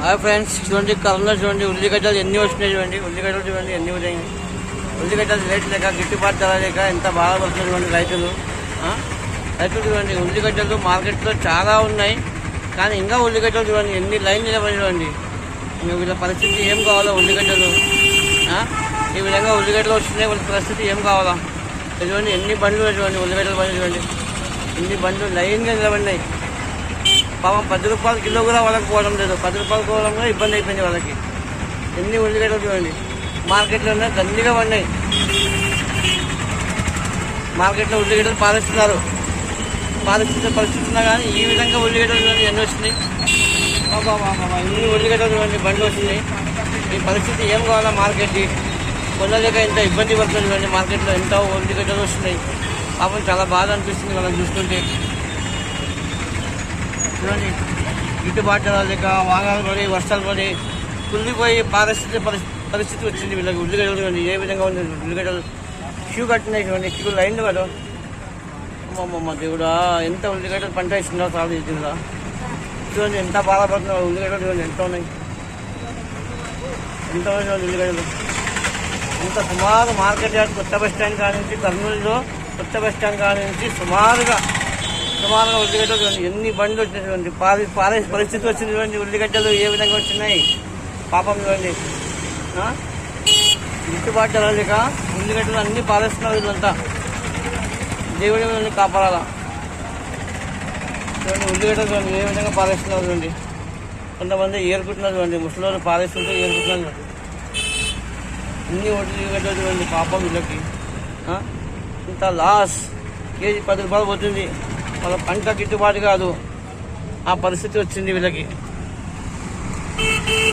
Hi friends, చూడండి corona చూడండి, ఉల్లిగడ్డలు ఎన్ని వచ్చినాయి చూడండి. ఉల్లిగడ్డలు చూడండి ఎన్ని ఉన్నాయి. ఉల్లిగడ్డలు రేట్ లేక, గిట్టుబాటు ధర లేక ఎంత బాధపడుతుంది చూడండి రైతులు. రైతులు చూడండి, ఉల్లిగడ్డలు మార్కెట్లో చాలా ఉన్నాయి, కానీ ఇంకా ఉల్లిగడ్డలు చూడండి ఎన్ని లైన్ నిలబడి చూడండి. వీళ్ళ పరిస్థితి ఏం కావాలో ఉల్లిగడ్డలు. ఈ విధంగా ఉల్లిగడ్డలు వస్తున్నాయి, వాళ్ళ పరిస్థితి ఏం కావాలా చూడండి. ఎన్ని బండ్లు చూడండి, ఉల్లిగడ్డల బండ్లు చూడండి, ఎన్ని బండ్లు లైన్గా నిలబడినాయి. పాపం 10 రూపాయల కిలో కూడా వాళ్ళకి పోవడం లేదు. 10 రూపాయలు పోవడం కూడా ఇబ్బంది అయిపోయింది వాళ్ళకి. ఎన్ని ఉల్లిగడ్డలు చూడండి మార్కెట్లో ఉన్నాయి, దండిగా పడినాయి. మార్కెట్లో ఉల్లిగడ్డలు పాలిస్తున్నారు. పరిస్థితి ఉన్నా కానీ ఈ విధంగా ఉల్లిగడ్డలు చూడండి ఎన్ని వచ్చినాయి. ఇన్ని ఉల్లిగడ్డలు చూడండి బండ్లు వచ్చినాయి. ఈ పరిస్థితి ఏం కావాలా మార్కెట్కి? కొనలేక ఎంత ఇబ్బంది పడుతుంది చూడండి. మార్కెట్లో ఎంత ఉల్లిగడ్డలు వస్తున్నాయి. పాపం చాలా బాధ అనిపిస్తుంది వాళ్ళని చూస్తుంటే. చూడండి, గిట్టుబాటు లేక వాహనాలు పడి, వర్షాలు పడి కుళ్ళిపోయి పరిస్థితి వచ్చింది వీళ్ళకి. ఉల్లిగడ్డలు చూడండి ఏ విధంగా ఉంది. ఉల్లిగడ్డలు క్యూ కట్టినాయి చూడండి, క్యూ లైన్లు కదా. అమ్మమ్మ దేవుడా, ఎంత ఉల్లిగడ్డలు పంట ఇస్తుందో సాగు ఇచ్చిందా. చూడండి ఎంత బాధపడుతున్నారు. ఉల్లిగడ్డలు చూడండి ఎంత ఉన్నాయి, ఎంత చూడండి ఉల్లిగడ్డలు. ఇంత సుమారు మార్కెట్ యార్డ్ కొత్త బస్ స్టాండ్ కాడ నుంచి, కర్నూలులో కొత్త బస్ స్టాండ్ కాడ నుంచి సుమారుగా ఉల్లిగడ్డలు చూడండి ఎన్ని బండ్లు వచ్చినాయి చూడండి. పారేసి పరిస్థితి వచ్చింది చూడండి. ఉల్లిగడ్డలు ఏ విధంగా వచ్చినాయి పాపం చూడండి. గిట్టుబాటు ధర లేక ఉల్లిగడ్డలు అన్నీ పారేస్తున్నారు వీళ్ళంతా. దేవుడి కాపాడాలా చూడండి. ఉల్లిగడ్డలు చూడండి ఏ విధంగా పారేస్తున్నారు చూడండి. కొంతమంది ఏరుకుంటున్నారు చూడండి, ముసలి పారేస్తుంటే ఏరుకుంటున్నారు చూడండి. ఇన్ని ఉల్లిగడ్డలు చూడండి పాపం వీళ్ళకి. ఇంత లాస్, కేజీ 10 రూపాయలు పోతుంది. వాళ్ళ పంట గిట్టుబాటు కాదు, ఆ పరిస్థితి వచ్చింది వీళ్ళకి.